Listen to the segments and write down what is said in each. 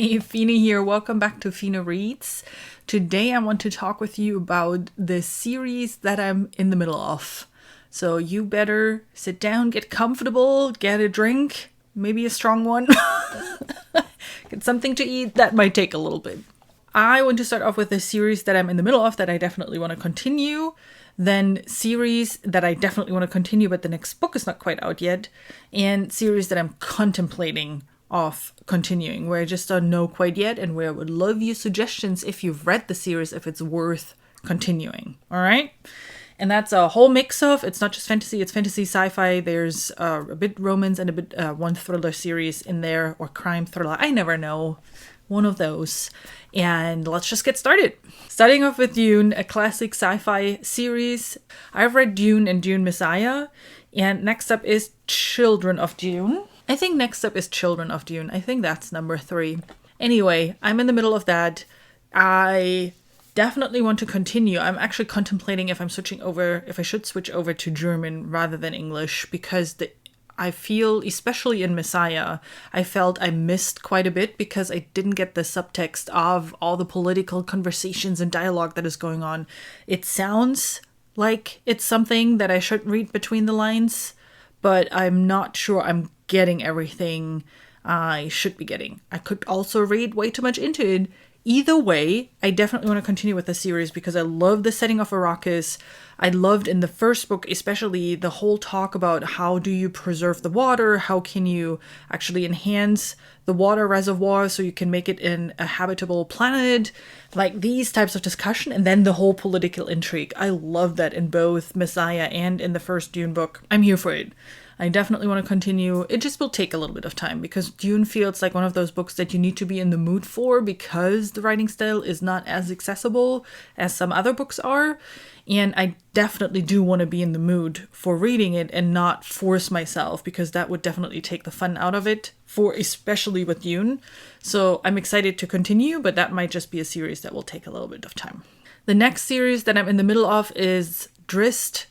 Hey, Fina here. Welcome back to Fina Reads. Today I want to talk with you about the series that I'm in the middle of. So you better sit down, get comfortable, get a drink, maybe a strong one, get something to eat. That might take a little bit. I want to start off with the series that I'm in the middle of that I definitely want to continue. Then series that I definitely want to continue, but the next book is not quite out yet. And series that I'm contemplating of continuing, where I just don't know quite yet, and where I would love your suggestions if you've read the series, if it's worth continuing. All right? And that's a whole mix of, it's not just fantasy, it's fantasy, sci-fi. There's a bit romance and a bit one thriller series in there, or crime thriller. I never know. One of those. And let's just get started. Starting off with Dune, a classic sci-fi series. I've read Dune and Dune Messiah. And next up is Children of Dune. I think next up is Children of Dune. I think that's number 3. Anyway, I'm in the middle of that. I definitely want to continue. I'm actually contemplating if I should switch over to German rather than English, because I feel, especially in Messiah, I felt I missed quite a bit because I didn't get the subtext of all the political conversations and dialogue that is going on. It sounds like it's something that I should read between the lines, but I'm not sure I'm getting everything I should be getting. I could also read way too much into it. Either way, I definitely want to continue with the series because I love the setting of Arrakis. I loved in the first book, especially the whole talk about how do you preserve the water? How can you actually enhance the water reservoir so you can make it in a habitable planet? Like these types of discussion, and then the whole political intrigue. I love that in both Messiah and in the first Dune book. I'm here for it. I definitely want to continue. It just will take a little bit of time because Dune feels like one of those books that you need to be in the mood for because the writing style is not as accessible as some other books are. And I definitely do want to be in the mood for reading it and not force myself, because that would definitely take the fun out of it, especially with Dune. So I'm excited to continue, but that might just be a series that will take a little bit of time. The next series that I'm in the middle of is Drist.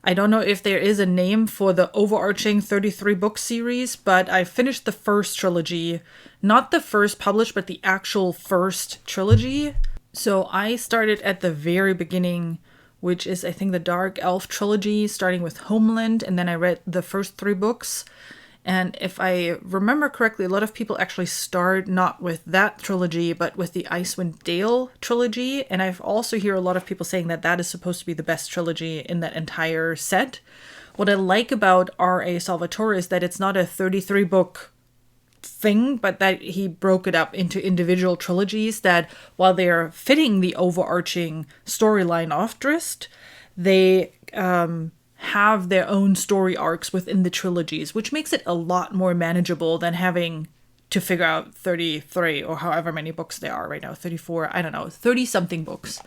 I don't know if there is a name for the overarching 33-book series, but I finished the first trilogy. Not the first published, but the actual first trilogy. So I started at the very beginning, which is, I think, the Dark Elf trilogy, starting with Homeland, and then I read the first 3 books. And if I remember correctly, a lot of people actually start not with that trilogy, but with the Icewind Dale trilogy. And I've also hear a lot of people saying that that is supposed to be the best trilogy in that entire set. What I like about R.A. Salvatore is that it's not a 33-book thing, but that he broke it up into individual trilogies that, while they're fitting the overarching storyline of Drist, they have their own story arcs within the trilogies, which makes it a lot more manageable than having to figure out 33 or however many books there are right now, 34, I don't know, 30-something books.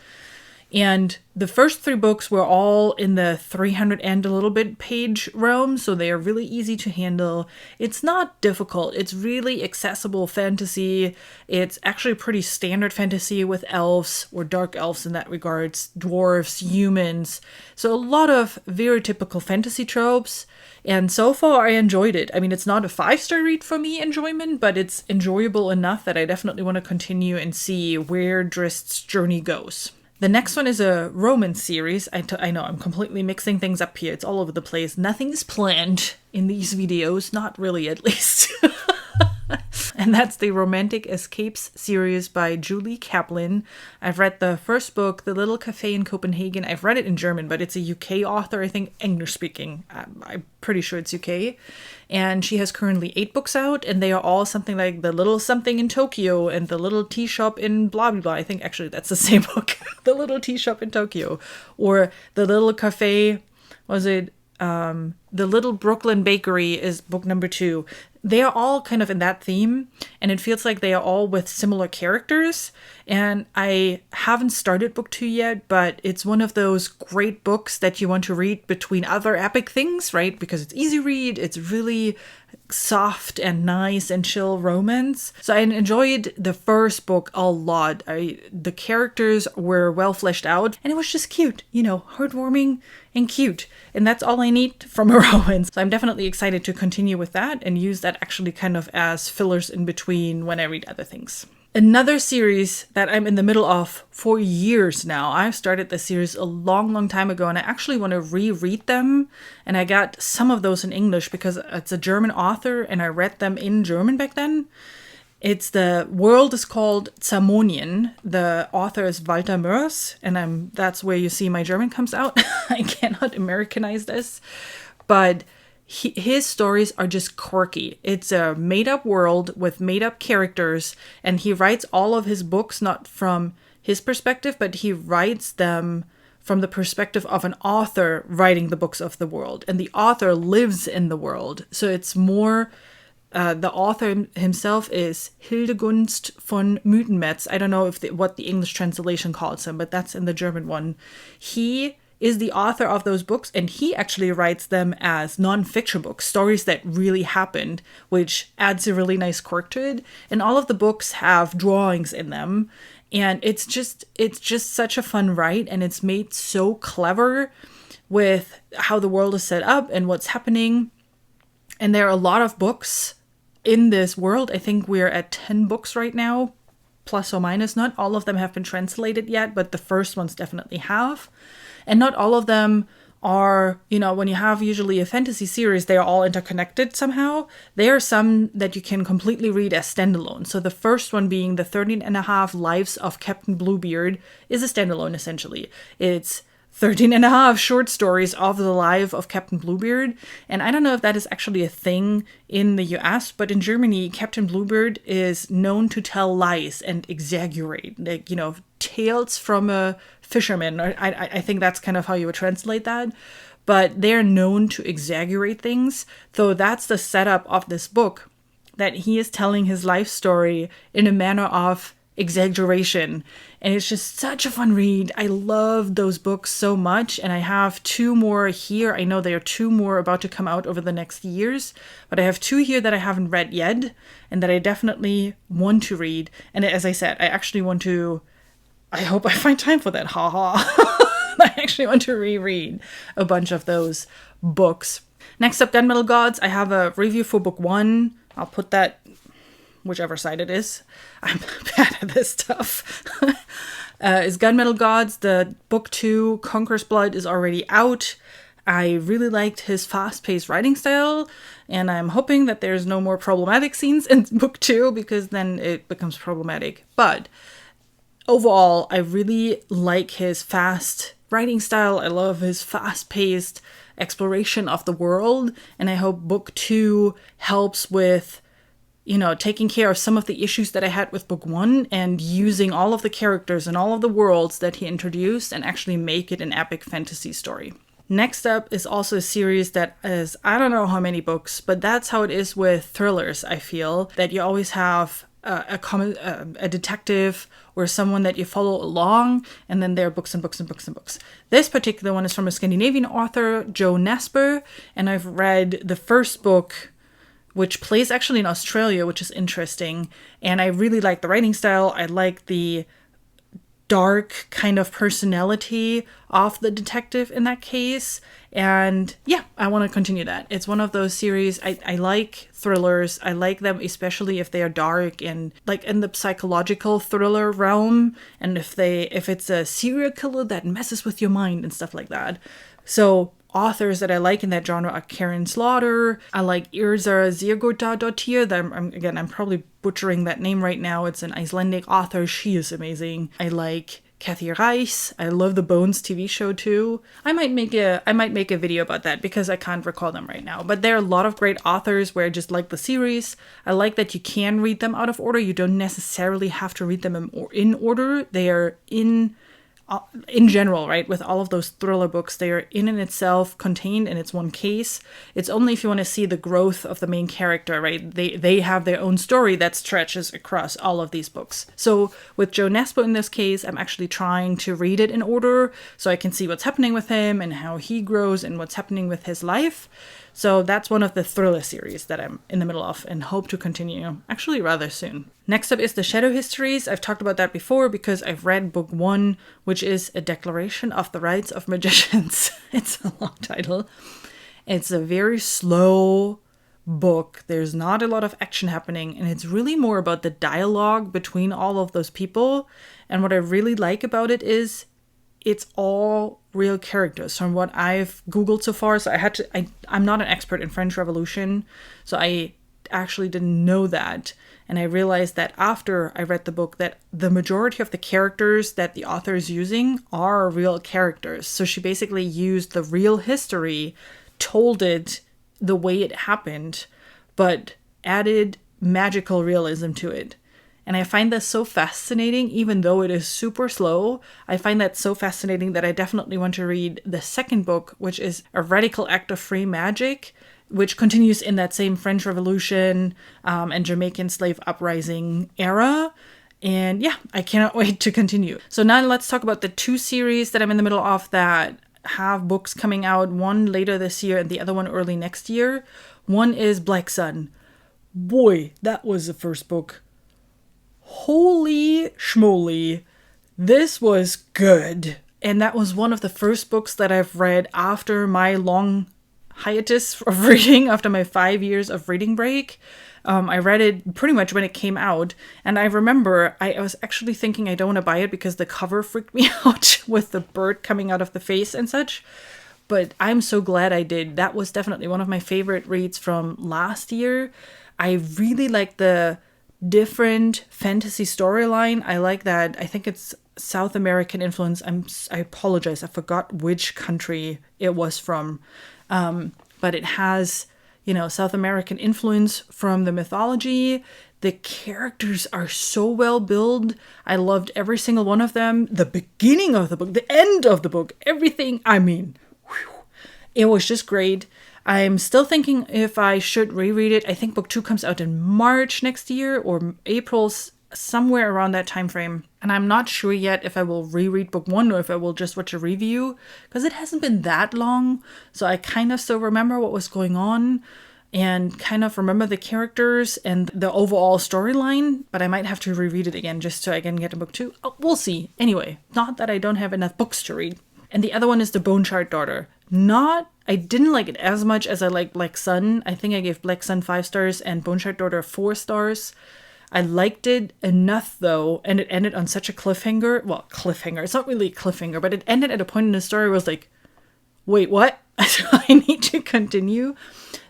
And the first 3 books were all in the 300 and a little bit page realm, so they are really easy to handle. It's not difficult. It's really accessible fantasy. It's actually pretty standard fantasy with elves, or dark elves in that regards, dwarves, humans. So a lot of very typical fantasy tropes. And so far, I enjoyed it. I mean, it's not a 5-star read for me, enjoyment, but it's enjoyable enough that I definitely want to continue and see where Drist's journey goes. The next one is a romance series. I know I'm completely mixing things up here. It's all over the place. Nothing is planned in these videos. Not really, at least. And that's the Romantic Escapes series by Julie Kaplan. I've read the first book, The Little Cafe in Copenhagen. I've read it in German, but it's a UK author, I think English speaking. I'm pretty sure it's UK. And she has currently 8 books out, and they are all something like The Little Something in Tokyo and The Little Tea Shop in blah, blah, blah. I think actually that's the same book. The Little Tea Shop in Tokyo. Or The Little Cafe, The Little Brooklyn Bakery is book number 2. They are all kind of in that theme, and it feels like they are all with similar characters. And I haven't started book 2 yet, but it's one of those great books that you want to read between other epic things, right? Because it's easy read, it's really soft and nice and chill romance. So I enjoyed the first book a lot. The characters were well fleshed out and it was just cute, heartwarming and cute. And that's all I need from a romance. So I'm definitely excited to continue with that and use that actually kind of as fillers in between when I read other things. Another series that I'm in the middle of for years now. I've started the series a long, long time ago, and I actually want to reread them. And I got some of those in English because it's a German author, and I read them in German back then. The world is called Zamonien. The author is Walter Mörs, and that's where you see my German comes out. I cannot Americanize this, but his stories are just quirky. It's a made-up world with made-up characters, and he writes all of his books not from his perspective, but he writes them from the perspective of an author writing the books of the world. And the author lives in the world. So it's more, the author himself is Hildegunst von Mythenmetz. I don't know what the English translation calls him, but that's in the German one. He is the author of those books, and he actually writes them as non-fiction books, stories that really happened, which adds a really nice quirk to it. And all of the books have drawings in them, and it's just such a fun write, and it's made so clever with how the world is set up and what's happening. And there are a lot of books in this world. I think we're at 10 books right now, plus or minus. Not all of them have been translated yet, but the first ones definitely have. And not all of them are, when you have usually a fantasy series, they are all interconnected somehow. There are some that you can completely read as standalone. So the first one being the 13.5 Lives of Captain Bluebeard is a standalone, essentially. It's 13.5 short stories of the life of Captain Bluebeard. And I don't know if that is actually a thing in the US, but in Germany, Captain Bluebeard is known to tell lies and exaggerate, tales from a fisherman. I think that's kind of how you would translate that. But they're known to exaggerate things. So that's the setup of this book, that he is telling his life story in a manner of exaggeration. And it's just such a fun read. I love those books so much. And I have 2 more here. I know there are 2 more about to come out over the next years, but I have 2 here that I haven't read yet and that I definitely want to read. And as I said, I hope I find time for that. I actually want to reread a bunch of those books. Next up, Gunmetal Gods. I have a review for book 1. I'll put that whichever side it is. I'm bad at this stuff. Is Gunmetal Gods. The book 2, Conqueror's Blood, is already out. I really liked his fast-paced writing style, and I'm hoping that there's no more problematic scenes in book 2, because then it becomes problematic. But overall, I really like his fast writing style. I love his fast-paced exploration of the world, and I hope book 2 helps with taking care of some of the issues that I had with book 1 and using all of the characters and all of the worlds that he introduced and actually make it an epic fantasy story. Next up is also a series that is, I don't know how many books, but that's how it is with thrillers, I feel, that you always have a detective or someone that you follow along, and then there are books and books and books and books. This particular one is from a Scandinavian author, Jo Nesbø, and I've read the first book, which plays actually in Australia, which is interesting. And I really like the writing style. I like the dark kind of personality of the detective in that case. And yeah, I want to continue that. It's one of those series. I like thrillers. I like them, especially if they are dark and like in the psychological thriller realm. And if it's a serial killer that messes with your mind and stuff like that. So authors that I like in that genre are Karen Slaughter. I like Yrsa Sigurðardóttir. I'm probably butchering that name right now. It's an Icelandic author. She is amazing. I like Kathy Reiss. I love the Bones TV show too. I might make a video about that because I can't recall them right now. But there are a lot of great authors where I just like the series. I like that you can read them out of order. You don't necessarily have to read them in order. They are in general, right, with all of those thriller books, they are in and itself contained in its one case. It's only if you want to see the growth of the main character, right? They have their own story that stretches across all of these books. So with Jo Nesbø in this case, I'm actually trying to read it in order so I can see what's happening with him and how he grows and what's happening with his life. So that's one of the thriller series that I'm in the middle of and hope to continue actually rather soon. Next up is the Shadow Histories. I've talked about that before because I've read book 1, which is a declaration of the rights of magicians. It's a long title. It's a very slow book. There's not a lot of action happening, and it's really more about the dialogue between all of those people. And what I really like about it is it's all real characters from what I've Googled so far. So I'm not an expert in French Revolution, so I actually didn't know that. And I realized that after I read the book that the majority of the characters that the author is using are real characters. So she basically used the real history, told it the way it happened, but added magical realism to it. And I find this so fascinating, even though it is super slow. I find that so fascinating that I definitely want to read the second book, which is A Radical Act of Free Magic, which continues in that same French Revolution and Jamaican slave uprising era. And yeah, I cannot wait to continue. So now let's talk about the 2 series that I'm in the middle of that have books coming out, one later this year and the other one early next year. One is Black Sun. Boy, that was the first book. Holy schmoly, this was good. And that was one of the first books that I've read after my long hiatus of reading, after my 5 years of reading break. I read it pretty much when it came out, and I remember I was actually thinking I don't want to buy it because the cover freaked me out with the bird coming out of the face and such. But I'm so glad I did. That was definitely one of my favorite reads from last year. I really like the different fantasy storyline. I like that. I think it's South American influence. I apologize. I forgot which country it was from. But it has, South American influence from the mythology. The characters are so well built. I loved every single one of them. The beginning of the book, the end of the book, everything. It was just great. I'm still thinking if I should reread it. I think book 2 comes out in March next year or April, somewhere around that time frame. And I'm not sure yet if I will reread book 1 or if I will just watch a review, because it hasn't been that long. So I kind of still remember what was going on and kind of remember the characters and the overall storyline, but I might have to reread it again just so I can get to book 2. Oh, we'll see. Anyway, not that I don't have enough books to read. And the other one is The Bone Shard Daughter. I didn't like it as much as I like Black Sun. I think I gave Black Sun 5 stars and Bone Shard Daughter 4 stars. I liked it enough though, and it ended on such a cliffhanger. Well, cliffhanger. It's not really a cliffhanger, but it ended at a point in the story where I was like, wait, what? So I need to continue.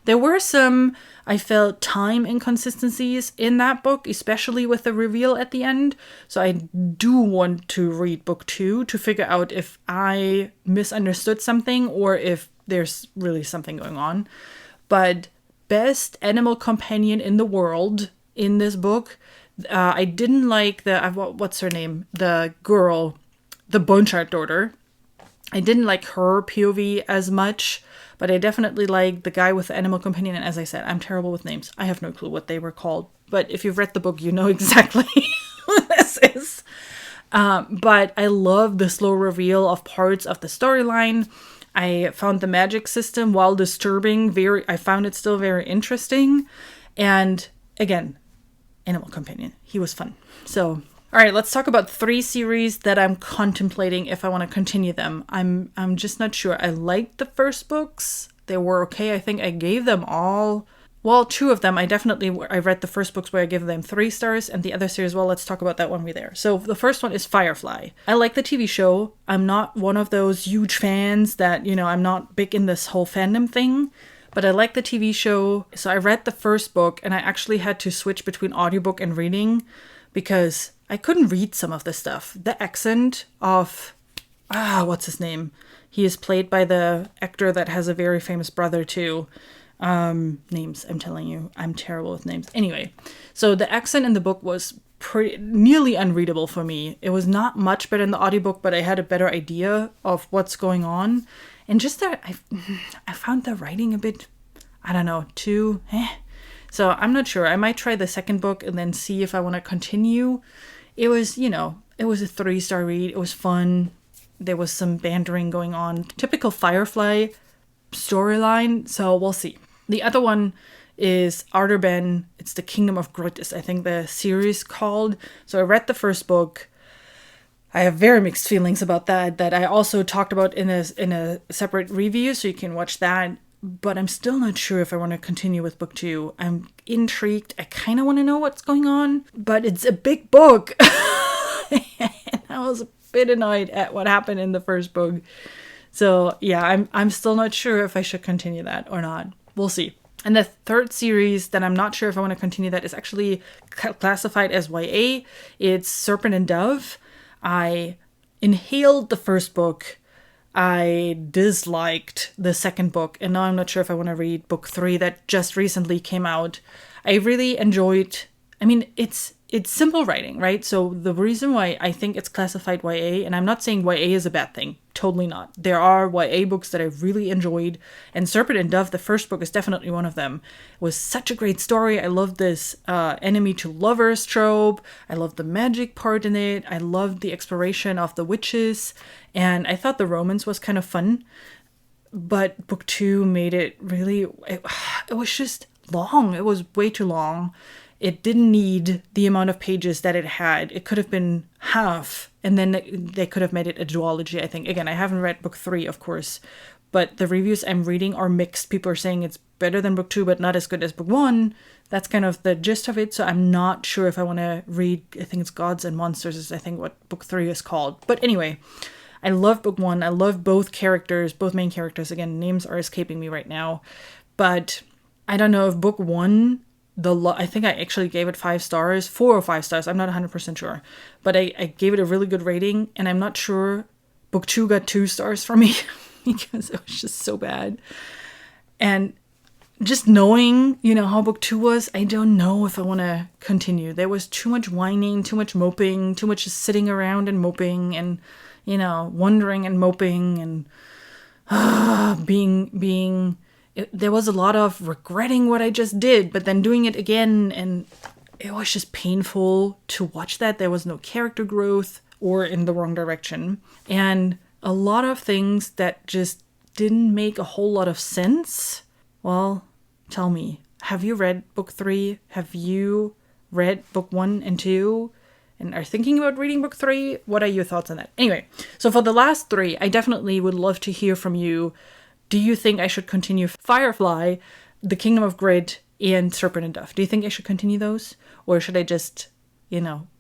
There were some, I felt, time inconsistencies in that book, especially with the reveal at the end. So I do want to read book 2 to figure out if I misunderstood something or if there's really something going on. But best animal companion in the world in this book. I didn't like what's her name? The girl, the Bone Shard Daughter. I didn't like her POV as much, but I definitely liked the guy with the animal companion. And as I said, I'm terrible with names. I have no clue what they were called. But if you've read the book, you know exactly who this is. But I love the slow reveal of parts of the storyline. I found the magic system, while disturbing, I found it still very interesting. And again, animal companion. He was fun. So, all right, let's talk about 3 series that I'm contemplating if I want to continue them. I'm just not sure. I liked the first books. They were okay. I think I gave them all. Well, 2 of them, I read the first books where I gave them 3 stars, and the other series, well, let's talk about that when we're there. So the first one is Firefly. I like the TV show. I'm not one of those huge fans that, I'm not big in this whole fandom thing, but I like the TV show. So I read the first book, and I actually had to switch between audiobook and reading because I couldn't read some of the stuff. The accent of, what's his name? He is played by the actor that has a very famous brother too. Names, I'm telling you, I'm terrible with names. Anyway, so the accent in the book was nearly unreadable for me. It was not much better in the audiobook, but I had a better idea of what's going on. And just that, I found the writing a bit, I don't know, too, So I'm not sure. I might try the second book and then see if I want to continue. It was, it was a 3-star read. It was fun. There was some bantering going on. Typical Firefly storyline, so we'll see. The other one is Arterben. It's the Kingdom of Grit, is I think the series called. So I read the first book. I have very mixed feelings about that I also talked about in a separate review, so you can watch that. But I'm still not sure if I want to continue with book 2. I'm intrigued. I kind of want to know what's going on, but it's a big book. And I was a bit annoyed at what happened in the first book. So yeah, I'm still not sure if I should continue that or not. We'll see. And the third series that I'm not sure if I want to continue that is actually classified as YA. It's Serpent and Dove. I inhaled the first book. I disliked the second book, and now I'm not sure if I want to read book 3 that just recently came out. I really enjoyed, I mean, it's simple writing, right? So the reason why I think it's classified YA, and I'm not saying YA is a bad thing, totally not. There are YA books that I really enjoyed, and Serpent and Dove, the first book, is definitely one of them. It was such a great story. I loved this enemy to lovers trope. I loved the magic part in it. I loved the exploration of the witches, and I thought the romance was kind of fun. But book 2 made it really, it was just long. It was way too long. It didn't need the amount of pages that it had. It could have been half, and then they could have made it a duology, I think. Again, I haven't read book 3, of course, but the reviews I'm reading are mixed. People are saying it's better than book 2, but not as good as book 1. That's kind of the gist of it, so I'm not sure if I want to read, I think it's Gods and Monsters is I think what book 3 is called. But anyway, I love book 1. I love both characters, both main characters. Again, names are escaping me right now. But I don't know if book 1... I think I actually gave it 5 stars, 4 or 5 stars. I'm not 100% sure, but I gave it a really good rating, and I'm not sure book 2 got 2 stars from me because it was just so bad. And just knowing, how book 2 was, I don't know if I want to continue. There was too much whining, too much moping, too much just sitting around and moping and, wondering and moping and being there was a lot of regretting what I just did, but then doing it again, and it was just painful to watch that. There was no character growth or in the wrong direction. And a lot of things that just didn't make a whole lot of sense. Well, tell me, have you read book 3? Have you read book 1 and 2? And are thinking about reading book 3? What are your thoughts on that? Anyway, so for the last 3, I definitely would love to hear from you. Do you think I should continue Firefly, The Kingdom of Grit, and Serpent and Dove? Do you think I should continue those? Or should I just,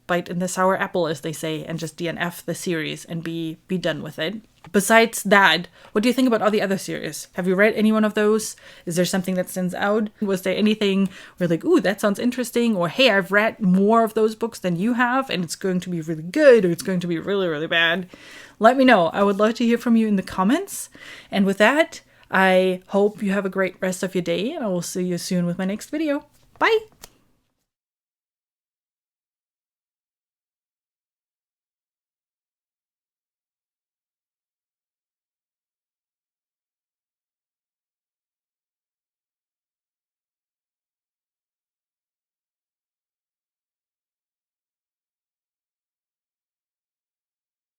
bite in the sour apple, as they say, and just DNF the series and be done with it? Besides that, what do you think about all the other series? Have you read any one of those? Is there something that stands out? Was there anything where like, ooh, that sounds interesting? Or, hey, I've read more of those books than you have, and it's going to be really good, or it's going to be really, really bad? Let me know. I would love to hear from you in the comments. And with that, I hope you have a great rest of your day, and I will see you soon with my next video. Bye!